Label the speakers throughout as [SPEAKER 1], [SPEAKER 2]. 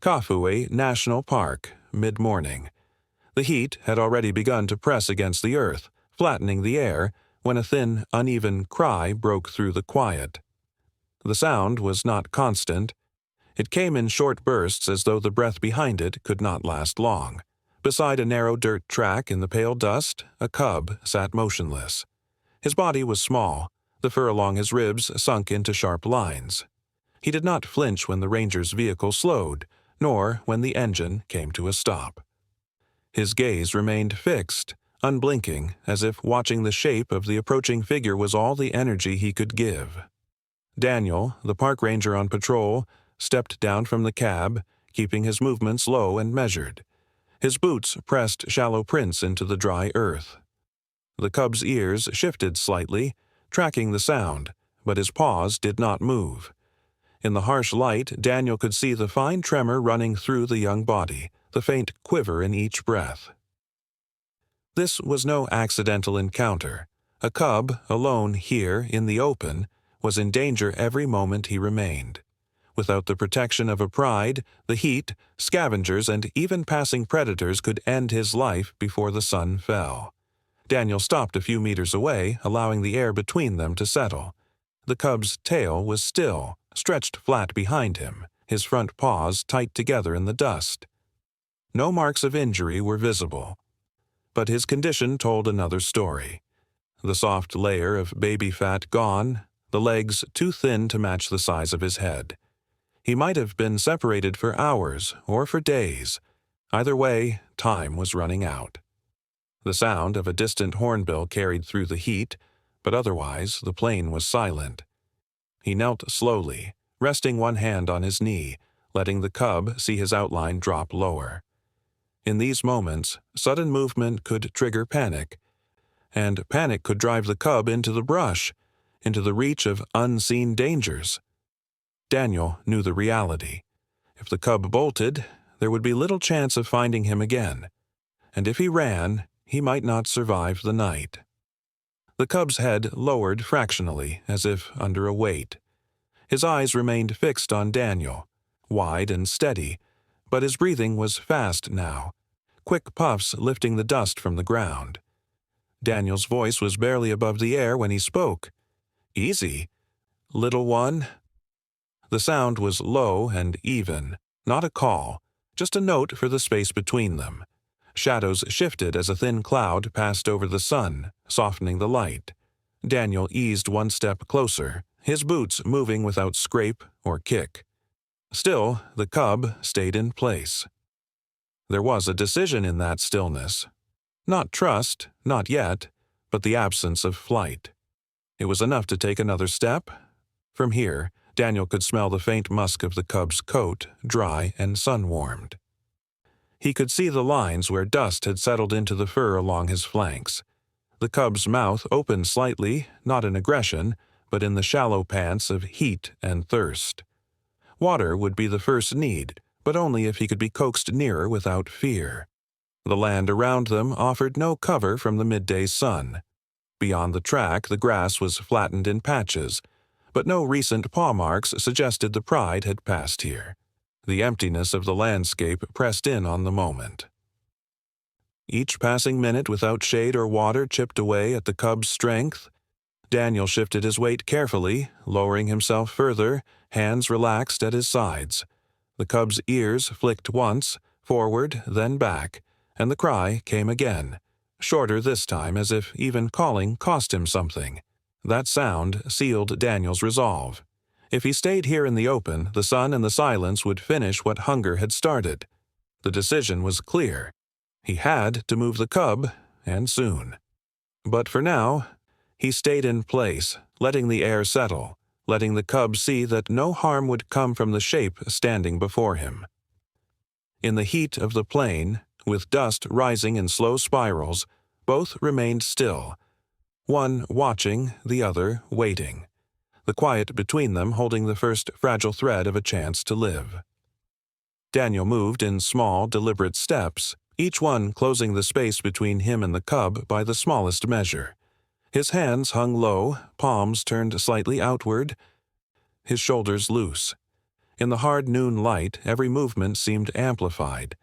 [SPEAKER 1] Kafue National Park, mid-morning. The heat had already begun to press against the earth, flattening the air, when a thin, uneven cry broke through the quiet. The sound was not constant. It came in short bursts as though the breath behind it could not last long. Beside a narrow dirt track in the pale dust, a cub sat motionless. His body was small, the fur along his ribs sunk into sharp lines. He did not flinch when the ranger's vehicle slowed, nor when the engine came to a stop. His gaze remained fixed, unblinking, as if watching the shape of the approaching figure was all the energy he could give. Daniel, the park ranger on patrol, stepped down from the cab, keeping his movements low and measured. His boots pressed shallow prints into the dry earth. The cub's ears shifted slightly, tracking the sound, but his paws did not move. In the harsh light, Daniel could see the fine tremor running through the young body, the faint quiver in each breath. This was no accidental encounter. A cub, alone here in the open, was in danger every moment he remained. Without the protection of a pride, the heat, scavengers, and even passing predators could end his life before the sun fell. Daniel stopped a few meters away, allowing the air between them to settle. The cub's tail was still, stretched flat behind him, his front paws tight together in the dust. No marks of injury were visible. But his condition told another story. The soft layer of baby fat gone, the legs too thin to match the size of his head. He might have been separated for hours or for days. Either way, time was running out. The sound of a distant hornbill carried through the heat, but otherwise the plain was silent. He knelt slowly, resting one hand on his knee, letting the cub see his outline drop lower. In these moments, sudden movement could trigger panic, and panic could drive the cub into the brush, into the reach of unseen dangers. Daniel knew the reality. If the cub bolted, there would be little chance of finding him again, and if he ran, he might not survive the night. The cub's head lowered fractionally, as if under a weight. His eyes remained fixed on Daniel, wide and steady, but his breathing was fast now, quick puffs lifting the dust from the ground. Daniel's voice was barely above the air when he spoke. "Easy, little one." The sound was low and even, not a call, just a note for the space between them. Shadows shifted as a thin cloud passed over the sun, softening the light. Daniel eased one step closer, his boots moving without scrape or kick. Still, the cub stayed in place. There was a decision in that stillness. Not trust, not yet, but the absence of flight. It was enough to take another step. From here, Daniel could smell the faint musk of the cub's coat, dry and sun-warmed. He could see the lines where dust had settled into the fur along his flanks. The cub's mouth opened slightly, not in aggression, but in the shallow pants of heat and thirst. Water would be the first need, but only if he could be coaxed nearer without fear. The land around them offered no cover from the midday sun. Beyond the track, the grass was flattened in patches, but no recent paw marks suggested the pride had passed here. The emptiness of the landscape pressed in on the moment. Each passing minute without shade or water chipped away at the cub's strength. Daniel shifted his weight carefully, lowering himself further, hands relaxed at his sides. The cub's ears flicked once, forward, then back, and the cry came again, shorter this time, as if even calling cost him something. That sound sealed Daniel's resolve. If he stayed here in the open, the sun and the silence would finish what hunger had started. The decision was clear. He had to move the cub, and soon. But for now, he stayed in place, letting the air settle, letting the cub see that no harm would come from the shape standing before him. In the heat of the plain, with dust rising in slow spirals, both remained still, one watching, the other waiting, the quiet between them holding the first fragile thread of a chance to live. Daniel moved in small, deliberate steps, each one closing the space between him and the cub by the smallest measure. His hands hung low, palms turned slightly outward, his shoulders loose. In the hard noon light, every movement seemed amplified.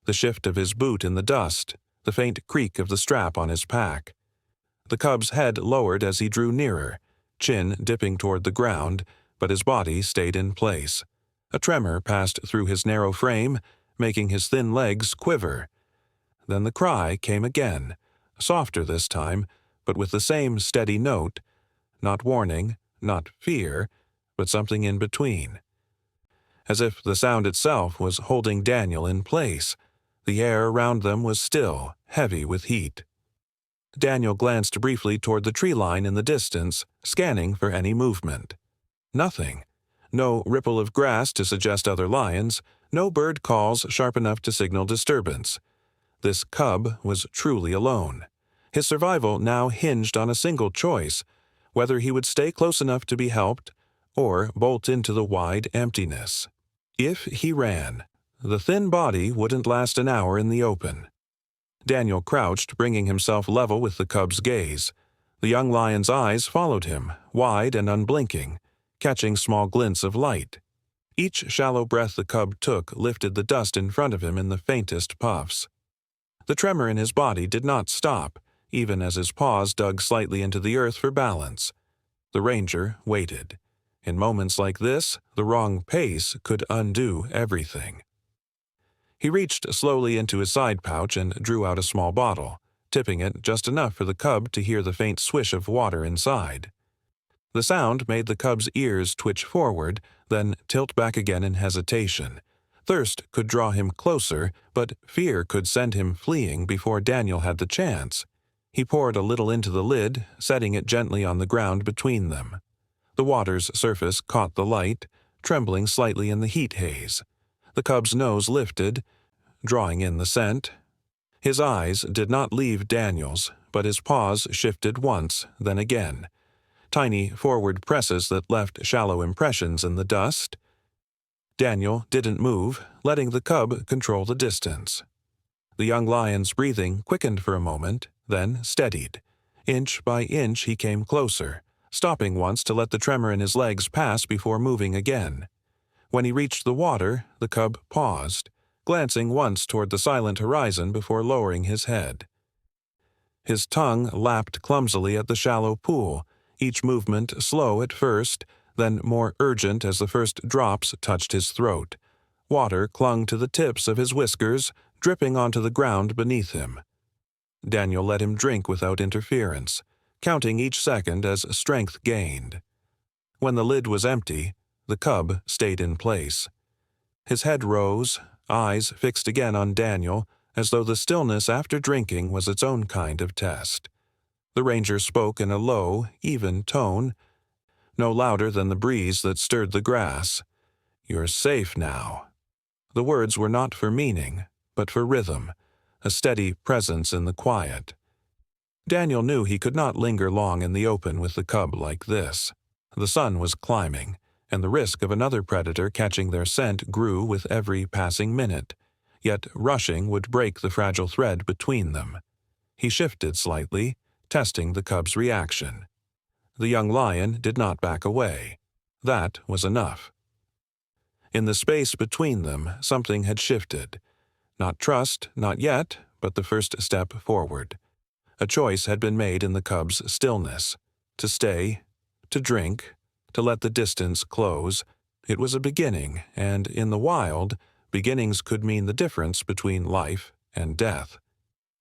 [SPEAKER 1] The shift of his boot in the dust, the faint creak of the strap on his pack. The cub's head lowered as he drew nearer, chin dipping toward the ground, but his body stayed in place. A tremor passed through his narrow frame, making his thin legs quiver. Then the cry came again, softer this time, but with the same steady note, not warning, not fear, but something in between. As if the sound itself was holding Daniel in place, the air around them was still, heavy with heat. Daniel glanced briefly toward the tree line in the distance, scanning for any movement. Nothing. No ripple of grass to suggest other lions, no bird calls sharp enough to signal disturbance. This cub was truly alone. His survival now hinged on a single choice, whether he would stay close enough to be helped or bolt into the wide emptiness. If he ran, the thin body wouldn't last an hour in the open. Daniel crouched, bringing himself level with the cub's gaze. The young lion's eyes followed him, wide and unblinking, catching small glints of light. Each shallow breath the cub took lifted the dust in front of him in the faintest puffs. The tremor in his body did not stop, even as his paws dug slightly into the earth for balance. The ranger waited. In moments like this, the wrong pace could undo everything. He reached slowly into his side pouch and drew out a small bottle, tipping it just enough for the cub to hear the faint swish of water inside. The sound made the cub's ears twitch forward, then tilt back again in hesitation. Thirst could draw him closer, but fear could send him fleeing before Daniel had the chance. He poured a little into the lid, setting it gently on the ground between them. The water's surface caught the light, trembling slightly in the heat haze. The cub's nose lifted, drawing in the scent. His eyes did not leave Daniel's, but his paws shifted once, then again. Tiny forward presses that left shallow impressions in the dust. Daniel didn't move, letting the cub control the distance. The young lion's breathing quickened for a moment, then steadied. Inch by inch he came closer, stopping once to let the tremor in his legs pass before moving again. When he reached the water, the cub paused, glancing once toward the silent horizon before lowering his head. His tongue lapped clumsily at the shallow pool, each movement slow at first, then more urgent as the first drops touched his throat. Water clung to the tips of his whiskers, dripping onto the ground beneath him. Daniel let him drink without interference, counting each second as strength gained. When the lid was empty, the cub stayed in place. His head rose, eyes fixed again on Daniel, as though the stillness after drinking was its own kind of test. The ranger spoke in a low, even tone, no louder than the breeze that stirred the grass. "You're safe now." The words were not for meaning, but for rhythm, a steady presence in the quiet. Daniel knew he could not linger long in the open with the cub like this. The sun was climbing, and the risk of another predator catching their scent grew with every passing minute, yet rushing would break the fragile thread between them. He shifted slightly, testing the cub's reaction. The young lion did not back away. That was enough. In the space between them, something had shifted. Not trust, not yet, but the first step forward. A choice had been made in the cub's stillness. To stay, to drink, to let the distance close. It was a beginning, and in the wild, beginnings could mean the difference between life and death.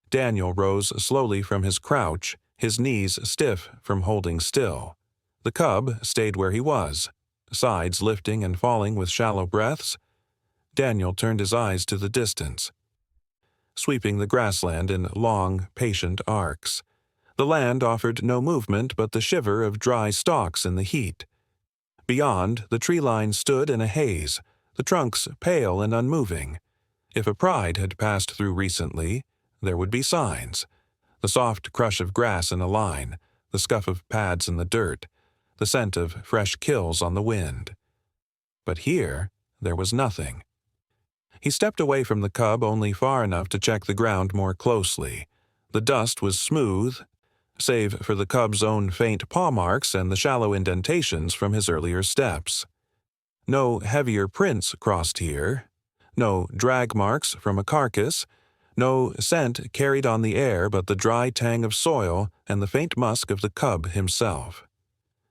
[SPEAKER 1] Daniel rose slowly from his crouch, his knees stiff from holding still. The cub stayed where he was, sides lifting and falling with shallow breaths. Daniel turned his eyes to the distance, sweeping the grassland in long, patient arcs. The land offered no movement but the shiver of dry stalks in the heat. Beyond, the tree line stood in a haze, the trunks pale and unmoving. If a pride had passed through recently, there would be signs. The soft crush of grass in a line, the scuff of pads in the dirt, the scent of fresh kills on the wind. But here, there was nothing. He stepped away from the cub only far enough to check the ground more closely. The dust was smooth, save for the cub's own faint paw marks and the shallow indentations from his earlier steps. No heavier prints crossed here, no drag marks from a carcass, no scent carried on the air but the dry tang of soil and the faint musk of the cub himself.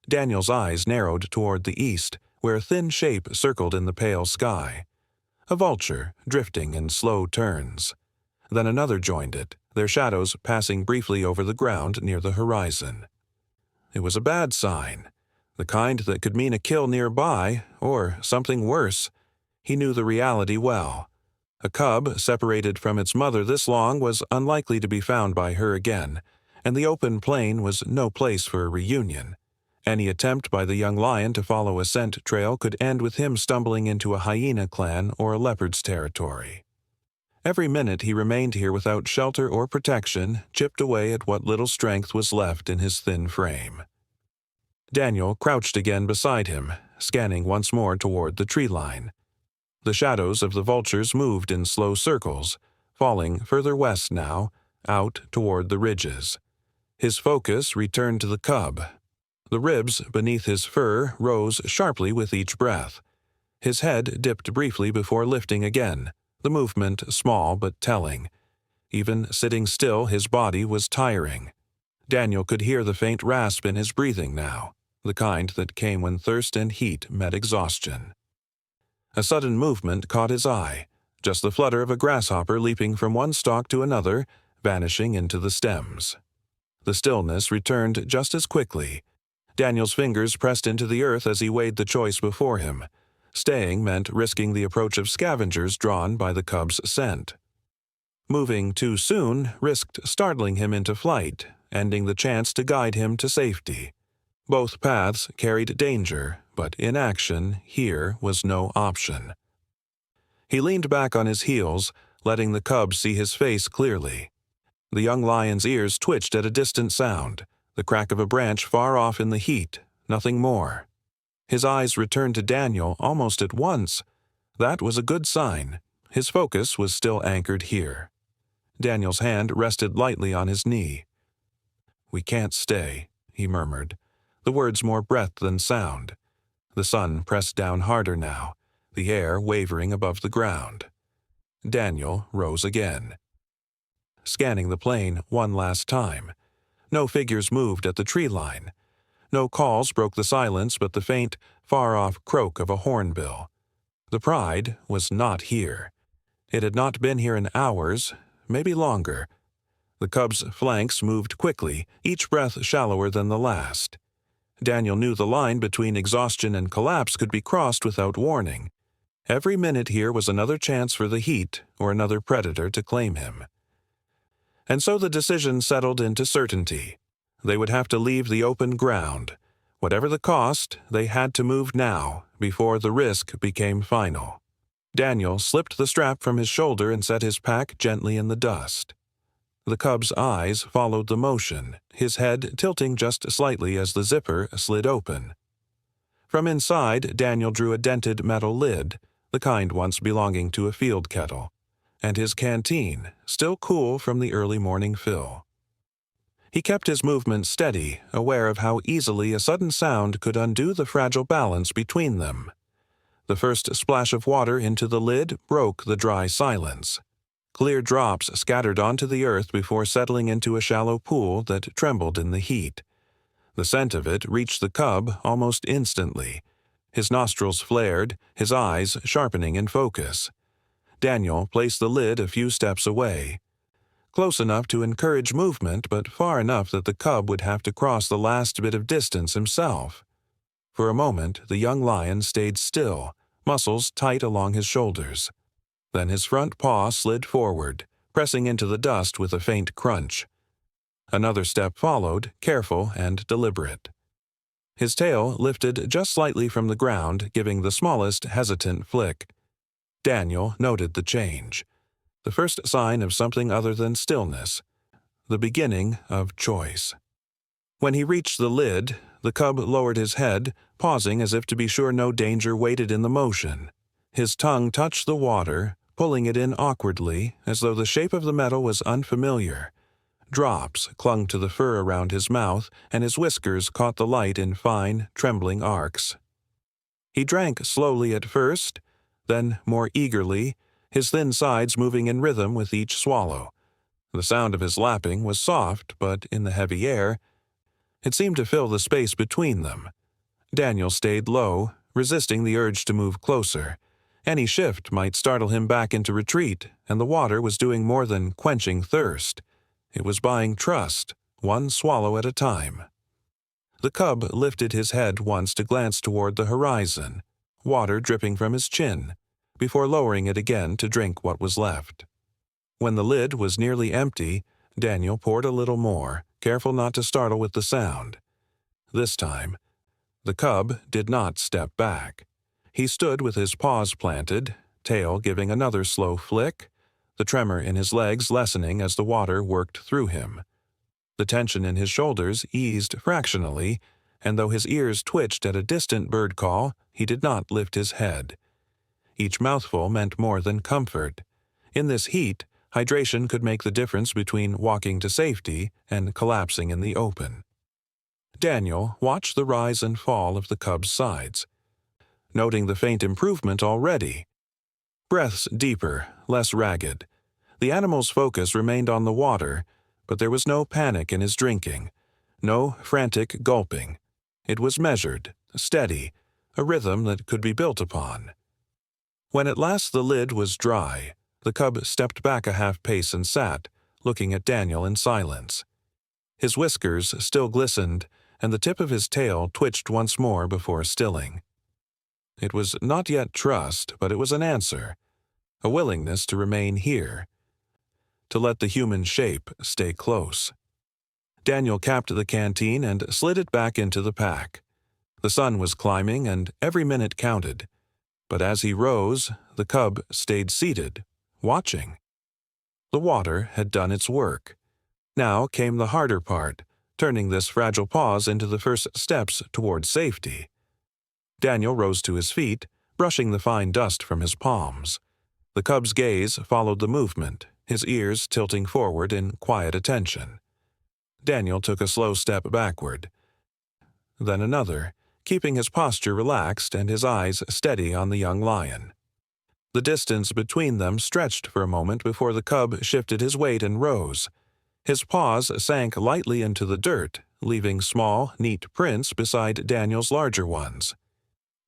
[SPEAKER 1] Daniel's eyes narrowed toward the east, where a thin shape circled in the pale sky. A vulture, drifting in slow turns. Then another joined it, their shadows passing briefly over the ground near the horizon. It was a bad sign, the kind that could mean a kill nearby, or something worse. He knew the reality well. A cub separated from its mother this long was unlikely to be found by her again, and the open plain was no place for a reunion. Any attempt by the young lion to follow a scent trail could end with him stumbling into a hyena clan or a leopard's territory. Every minute he remained here without shelter or protection chipped away at what little strength was left in his thin frame. Daniel crouched again beside him, scanning once more toward the tree line. The shadows of the vultures moved in slow circles, falling further west now, out toward the ridges. His focus returned to the cub. The ribs beneath his fur rose sharply with each breath. His head dipped briefly before lifting again, the movement small but telling. Even sitting still, his body was tiring. Daniel could hear the faint rasp in his breathing now, the kind that came when thirst and heat met exhaustion. A sudden movement caught his eye, just the flutter of a grasshopper leaping from one stalk to another, vanishing into the stems. The stillness returned just as quickly. Daniel's fingers pressed into the earth as he weighed the choice before him. Staying meant risking the approach of scavengers drawn by the cub's scent. Moving too soon risked startling him into flight, ending the chance to guide him to safety. Both paths carried danger, but inaction here was no option. He leaned back on his heels, letting the cub see his face clearly. The young lion's ears twitched at a distant sound, the crack of a branch far off in the heat, nothing more. His eyes returned to Daniel almost at once. That was a good sign. His focus was still anchored here. Daniel's hand rested lightly on his knee. "We can't stay," he murmured, the words more breath than sound. The sun pressed down harder now, the air wavering above the ground. Daniel rose again. Scanning the plain one last time. No figures moved at the tree line. No calls broke the silence but the faint, far-off croak of a hornbill. The pride was not here. It had not been here in hours, maybe longer. The cub's flanks moved quickly, each breath shallower than the last. Daniel knew the line between exhaustion and collapse could be crossed without warning. Every minute here was another chance for the heat or another predator to claim him. And so the decision settled into certainty. They would have to leave the open ground. Whatever the cost, they had to move now, before the risk became final. Daniel slipped the strap from his shoulder and set his pack gently in the dust. The cub's eyes followed the motion, his head tilting just slightly as the zipper slid open. From inside, Daniel drew a dented metal lid, the kind once belonging to a field kettle, and his canteen, still cool from the early morning fill. He kept his movement steady, aware of how easily a sudden sound could undo the fragile balance between them. The first splash of water into the lid broke the dry silence. Clear drops scattered onto the earth before settling into a shallow pool that trembled in the heat. The scent of it reached the cub almost instantly. His nostrils flared, his eyes sharpening in focus. Daniel placed the lid a few steps away. Close enough to encourage movement, but far enough that the cub would have to cross the last bit of distance himself. For a moment, the young lion stayed still, muscles tight along his shoulders. Then his front paw slid forward, pressing into the dust with a faint crunch. Another step followed, careful and deliberate. His tail lifted just slightly from the ground, giving the smallest hesitant flick. Daniel noted the change. The first sign of something other than stillness. The beginning of choice. When he reached the lid, the cub lowered his head, pausing as if to be sure no danger waited in the motion. His tongue touched the water, pulling it in awkwardly, as though the shape of the metal was unfamiliar. Drops clung to the fur around his mouth, and his whiskers caught the light in fine, trembling arcs. He drank slowly at first, then more eagerly, his thin sides moving in rhythm with each swallow. The sound of his lapping was soft, but in the heavy air, it seemed to fill the space between them. Daniel stayed low, resisting the urge to move closer. Any shift might startle him back into retreat, and the water was doing more than quenching thirst. It was buying trust, one swallow at a time. The cub lifted his head once to glance toward the horizon, water dripping from his chin, before lowering it again to drink what was left. When the lid was nearly empty, Daniel poured a little more, careful not to startle with the sound. This time, the cub did not step back. He stood with his paws planted, tail giving another slow flick, the tremor in his legs lessening as the water worked through him. The tension in his shoulders eased fractionally, and though his ears twitched at a distant bird call, he did not lift his head. Each mouthful meant more than comfort. In this heat, hydration could make the difference between walking to safety and collapsing in the open. Daniel watched the rise and fall of the cub's sides, noting the faint improvement already. Breaths deeper, less ragged. The animal's focus remained on the water, but there was no panic in his drinking, no frantic gulping. It was measured, steady, a rhythm that could be built upon. When at last the lid was dry, the cub stepped back a half-pace and sat, looking at Daniel in silence. His whiskers still glistened, and the tip of his tail twitched once more before stilling. It was not yet trust, but it was an answer, a willingness to remain here, to let the human shape stay close. Daniel capped the canteen and slid it back into the pack. The sun was climbing, and every minute counted. But as he rose, the cub stayed seated, watching. The water had done its work. Now came the harder part, turning this fragile pause into the first steps toward safety. Daniel rose to his feet, brushing the fine dust from his palms. The cub's gaze followed the movement, his ears tilting forward in quiet attention. Daniel took a slow step backward, then another, keeping his posture relaxed and his eyes steady on the young lion. The distance between them stretched for a moment before the cub shifted his weight and rose. His paws sank lightly into the dirt, leaving small, neat prints beside Daniel's larger ones.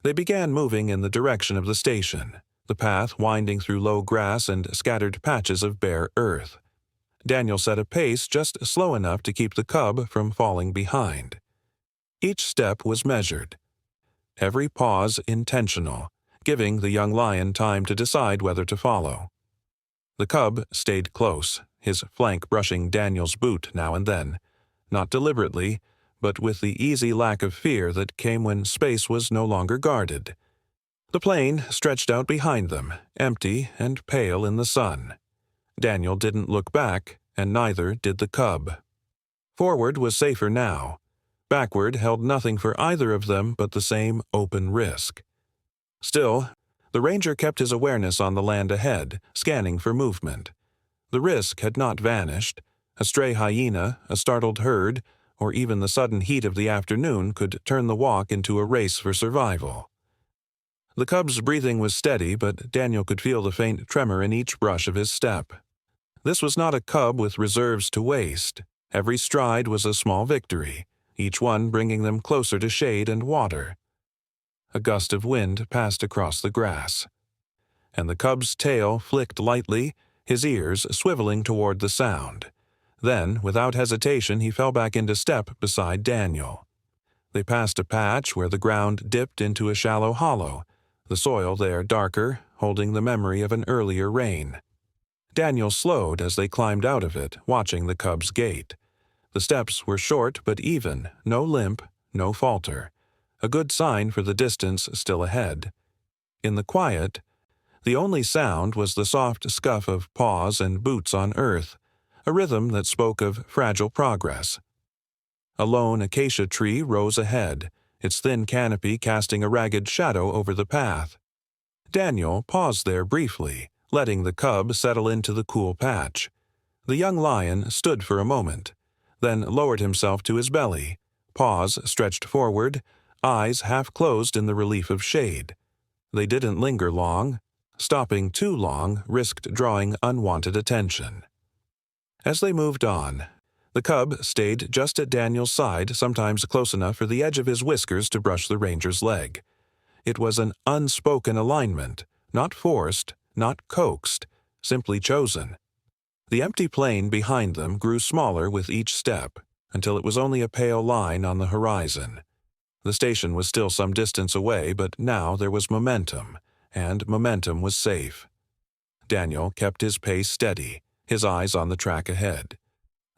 [SPEAKER 1] They began moving in the direction of the station, the path winding through low grass and scattered patches of bare earth. Daniel set a pace just slow enough to keep the cub from falling behind. Each step was measured, every pause intentional, giving the young lion time to decide whether to follow. The cub stayed close, his flank brushing Daniel's boot now and then, not deliberately, but with the easy lack of fear that came when space was no longer guarded. The plain stretched out behind them, empty and pale in the sun. Daniel didn't look back, and neither did the cub. Forward was safer now. Backward held nothing for either of them but the same open risk. Still, the ranger kept his awareness on the land ahead, scanning for movement. The risk had not vanished. A stray hyena, a startled herd, or even the sudden heat of the afternoon could turn the walk into a race for survival. The cub's breathing was steady, but Daniel could feel the faint tremor in each brush of his step. This was not a cub with reserves to waste. Every stride was a small victory, each one bringing them closer to shade and water. A gust of wind passed across the grass, and the cub's tail flicked lightly, his ears swiveling toward the sound. Then, without hesitation, he fell back into step beside Daniel. They passed a patch where the ground dipped into a shallow hollow, the soil there darker, holding the memory of an earlier rain. Daniel slowed as they climbed out of it, watching the cub's gait. The steps were short but even, no limp, no falter, a good sign for the distance still ahead. In the quiet, the only sound was the soft scuff of paws and boots on earth, a rhythm that spoke of fragile progress. A lone acacia tree rose ahead, its thin canopy casting a ragged shadow over the path. Daniel paused there briefly, letting the cub settle into the cool patch. The young lion stood for a moment, then lowered himself to his belly, paws stretched forward, eyes half closed in the relief of shade. They didn't linger long. Stopping too long risked drawing unwanted attention. As they moved on, the cub stayed just at Daniel's side, sometimes close enough for the edge of his whiskers to brush the ranger's leg. It was an unspoken alignment, not forced, not coaxed, simply chosen. The empty plain behind them grew smaller with each step, until it was only a pale line on the horizon. The station was still some distance away, but now there was momentum, and momentum was safe. Daniel kept his pace steady, his eyes on the track ahead.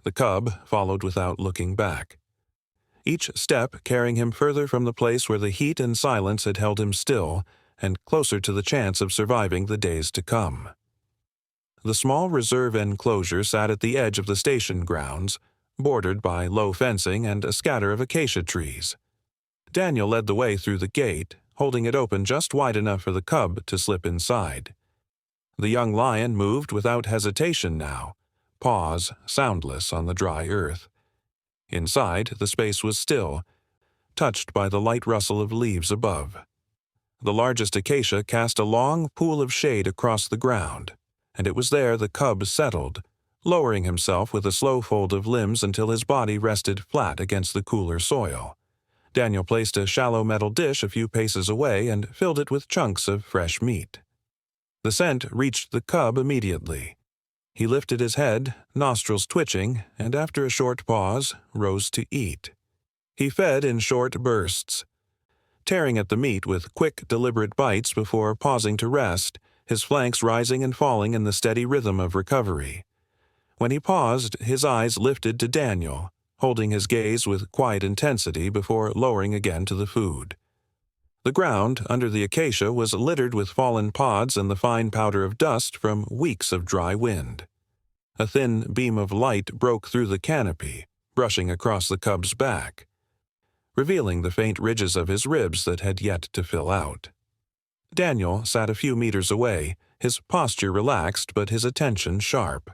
[SPEAKER 1] The cub followed without looking back, each step carrying him further from the place where the heat and silence had held him still, and closer to the chance of surviving the days to come. The small reserve enclosure sat at the edge of the station grounds, bordered by low fencing and a scatter of acacia trees. Daniel led the way through the gate, holding it open just wide enough for the cub to slip inside. The young lion moved without hesitation now, paws soundless on the dry earth. Inside, the space was still, touched by the light rustle of leaves above. The largest acacia cast a long pool of shade across the ground, and it was there the cub settled, lowering himself with a slow fold of limbs until his body rested flat against the cooler soil. Daniel placed a shallow metal dish a few paces away and filled it with chunks of fresh meat. The scent reached the cub immediately. He lifted his head, nostrils twitching, and after a short pause, rose to eat. He fed in short bursts, tearing at the meat with quick, deliberate bites before pausing to rest, his flanks rising and falling in the steady rhythm of recovery. When he paused, his eyes lifted to Daniel, holding his gaze with quiet intensity before lowering again to the food. The ground under the acacia was littered with fallen pods and the fine powder of dust from weeks of dry wind. A thin beam of light broke through the canopy, brushing across the cub's back, revealing the faint ridges of his ribs that had yet to fill out. Daniel sat a few meters away, his posture relaxed but his attention sharp.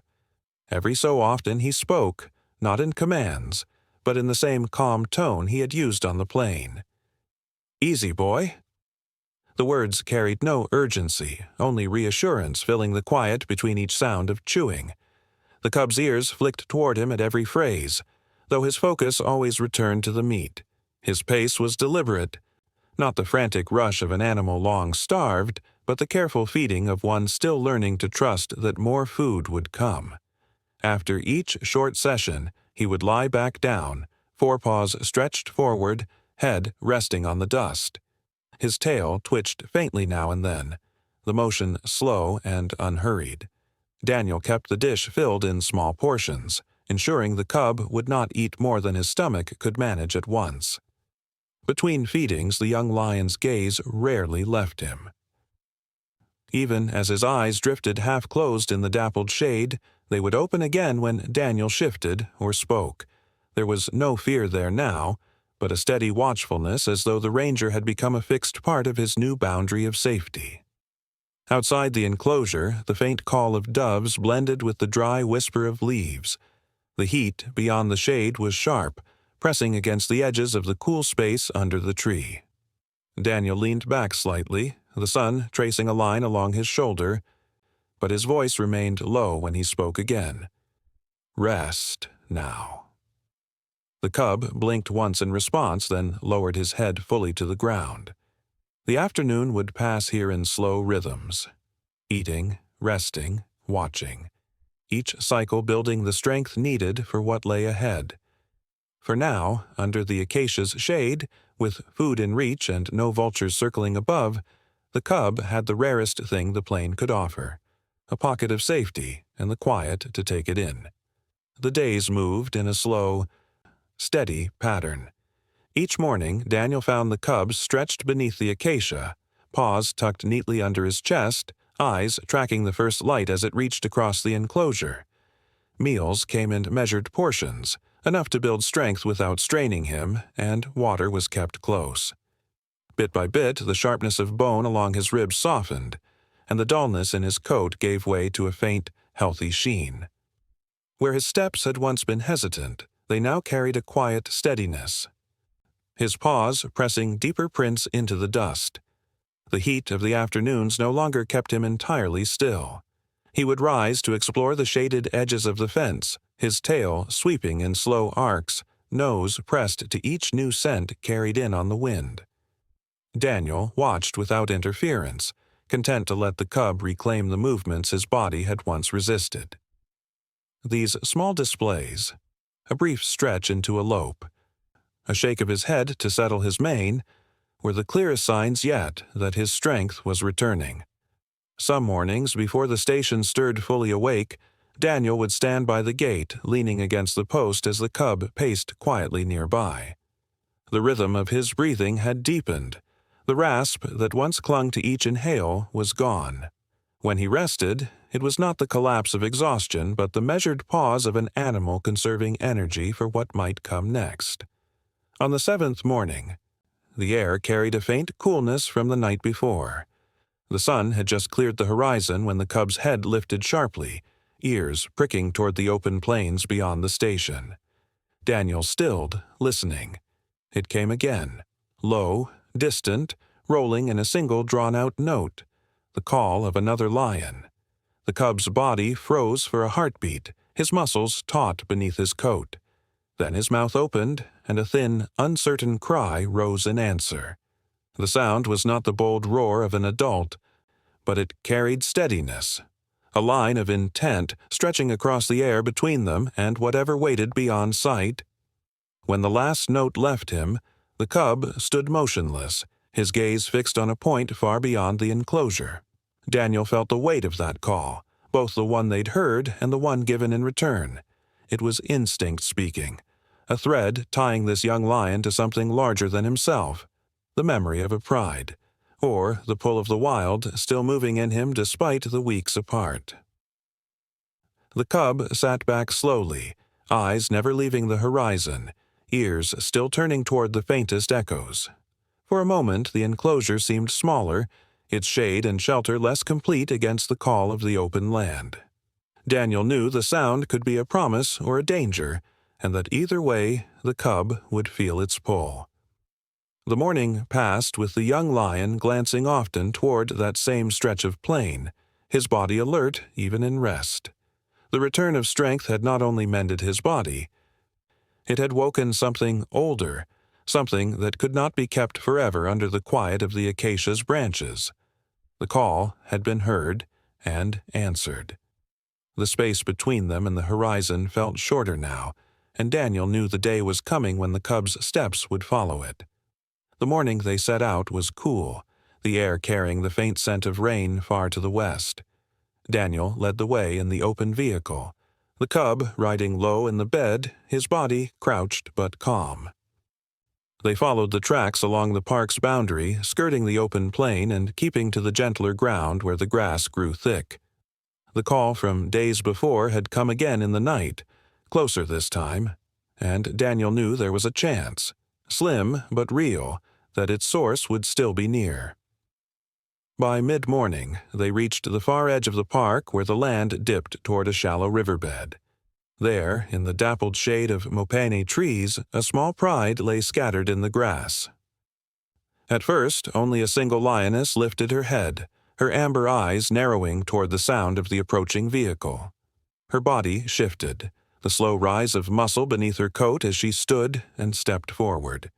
[SPEAKER 1] Every so often he spoke, not in commands, but in the same calm tone he had used on the plain. "Easy, boy." The words carried no urgency, only reassurance filling the quiet between each sound of chewing. The cub's ears flicked toward him at every phrase, though his focus always returned to the meat. His pace was deliberate, not the frantic rush of an animal long starved, but the careful feeding of one still learning to trust that more food would come. After each short session, he would lie back down, forepaws stretched forward, head resting on the dust. His tail twitched faintly now and then, the motion slow and unhurried. Daniel kept the dish filled in small portions, ensuring the cub would not eat more than his stomach could manage at once. Between feedings, the young lion's gaze rarely left him. Even as his eyes drifted half-closed in the dappled shade, they would open again when Daniel shifted or spoke. There was no fear there now, but a steady watchfulness as though the ranger had become a fixed part of his new boundary of safety. Outside the enclosure, the faint call of doves blended with the dry whisper of leaves. The heat beyond the shade was sharp, pressing against the edges of the cool space under the tree. Daniel leaned back slightly, the sun tracing a line along his shoulder, but his voice remained low when he spoke again. "Rest, now." The cub blinked once in response, then lowered his head fully to the ground. The afternoon would pass here in slow rhythms, eating, resting, watching, each cycle building the strength needed for what lay ahead. For now, under the acacia's shade, with food in reach and no vultures circling above, the cub had the rarest thing the plain could offer, a pocket of safety and the quiet to take it in. The days moved in a slow, steady pattern. Each morning, Daniel found the cub stretched beneath the acacia, paws tucked neatly under his chest, eyes tracking the first light as it reached across the enclosure. Meals came in measured portions, enough to build strength without straining him, and water was kept close. Bit by bit, the sharpness of bone along his ribs softened, and the dullness in his coat gave way to a faint, healthy sheen. Where his steps had once been hesitant, they now carried a quiet steadiness. his paws pressing deeper prints into the dust. The heat of the afternoons no longer kept him entirely still. He would rise to explore the shaded edges of the fence, his tail sweeping in slow arcs, nose pressed to each new scent carried in on the wind. Daniel watched without interference, content to let the cub reclaim the movements his body had once resisted. These small displays, a brief stretch into a lope, a shake of his head to settle his mane, were the clearest signs yet that his strength was returning. Some mornings, before the station stirred fully awake, Daniel would stand by the gate, leaning against the post as the cub paced quietly nearby. The rhythm of his breathing had deepened. The rasp that once clung to each inhale was gone. When he rested, it was not the collapse of exhaustion, but the measured pause of an animal conserving energy for what might come next. On the 7th morning, the air carried a faint coolness from the night before. The sun had just cleared the horizon when the cub's head lifted sharply, ears pricking toward the open plains beyond the station. Daniel stilled, listening. It came again, low, distant, rolling in a single drawn-out note, the call of another lion. The cub's body froze for a heartbeat, his muscles taut beneath his coat. Then his mouth opened, and a thin, uncertain cry rose in answer. The sound was not the bold roar of an adult, but it carried steadiness, a line of intent stretching across the air between them and whatever waited beyond sight. When the last note left him, the cub stood motionless, his gaze fixed on a point far beyond the enclosure. Daniel felt the weight of that call, both the one they'd heard and the one given in return. It was instinct speaking, a thread tying this young lion to something larger than himself, the memory of a pride, or the pull of the wild still moving in him despite the weeks apart. The cub sat back slowly, eyes never leaving the horizon, ears still turning toward the faintest echoes. For a moment the enclosure seemed smaller, its shade and shelter less complete against the call of the open land. Daniel knew the sound could be a promise or a danger, and that either way the cub would feel its pull. The morning passed with the young lion glancing often toward that same stretch of plain, his body alert even in rest. The return of strength had not only mended his body, it had woken something older, something that could not be kept forever under the quiet of the acacia's branches. The call had been heard and answered. The space between them and the horizon felt shorter now, and Daniel knew the day was coming when the cub's steps would follow it. The morning they set out was cool, the air carrying the faint scent of rain far to the west. Daniel led the way in the open vehicle, the cub riding low in the bed, his body crouched but calm. They followed the tracks along the park's boundary, skirting the open plain and keeping to the gentler ground where the grass grew thick. The call from days before had come again in the night, closer this time, and Daniel knew there was a chance, slim but real, that its source would still be near. By mid-morning, they reached the far edge of the park where the land dipped toward a shallow riverbed. There, in the dappled shade of mopane trees, a small pride lay scattered in the grass. At first, only a single lioness lifted her head, her amber eyes narrowing toward the sound of the approaching vehicle. Her body shifted, the slow rise of muscle beneath her coat as she stood and stepped forward.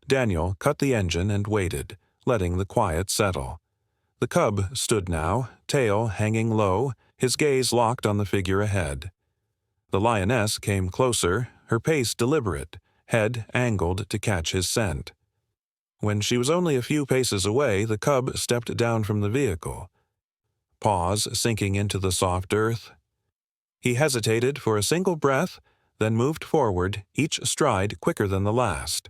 [SPEAKER 1] Daniel cut the engine and waited, letting the quiet settle. The cub stood now, tail hanging low, his gaze locked on the figure ahead. The lioness came closer, her pace deliberate, head angled to catch his scent. When she was only a few paces away, the cub stepped down from the vehicle. Paws sinking into the soft earth. He hesitated for a single breath, then moved forward, each stride quicker than the last.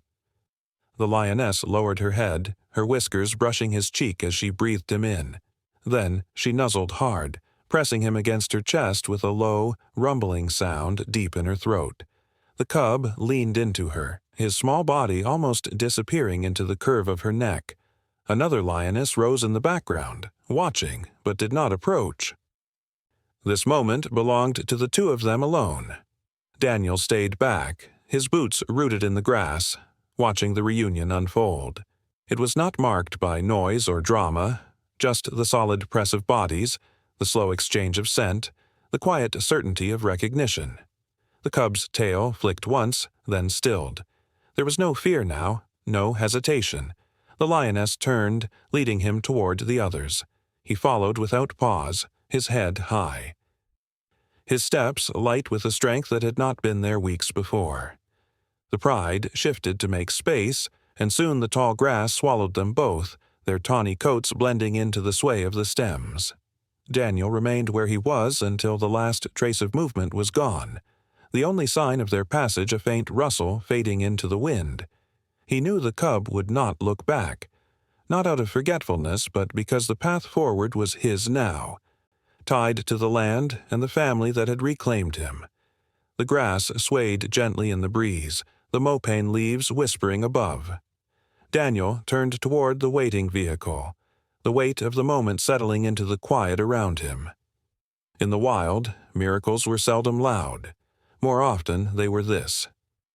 [SPEAKER 1] The lioness lowered her head, her whiskers brushing his cheek as she breathed him in. Then she nuzzled hard, pressing him against her chest with a low, rumbling sound deep in her throat. The cub leaned into her, his small body almost disappearing into the curve of her neck. Another lioness rose in the background, watching, but did not approach. This moment belonged to the two of them alone. Daniel stayed back, his boots rooted in the grass, watching the reunion unfold. It was not marked by noise or drama, just the solid press of bodies, the slow exchange of scent, the quiet certainty of recognition. The cub's tail flicked once, then stilled. There was no fear now, no hesitation. The lioness turned, leading him toward the others. He followed without pause, his head high. His steps light with a strength that had not been there weeks before. The pride shifted to make space, and soon the tall grass swallowed them both, their tawny coats blending into the sway of the stems. Daniel remained where he was until the last trace of movement was gone, the only sign of their passage a faint rustle fading into the wind. He knew the cub would not look back, not out of forgetfulness, but because the path forward was his now, tied to the land and the family that had reclaimed him. The grass swayed gently in the breeze, the mopane leaves whispering above. Daniel turned toward the waiting vehicle, the weight of the moment settling into the quiet around him. In the wild, miracles were seldom loud. More often they were this: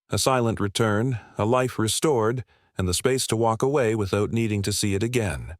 [SPEAKER 1] a silent return, a life restored, and the space to walk away without needing to see it again.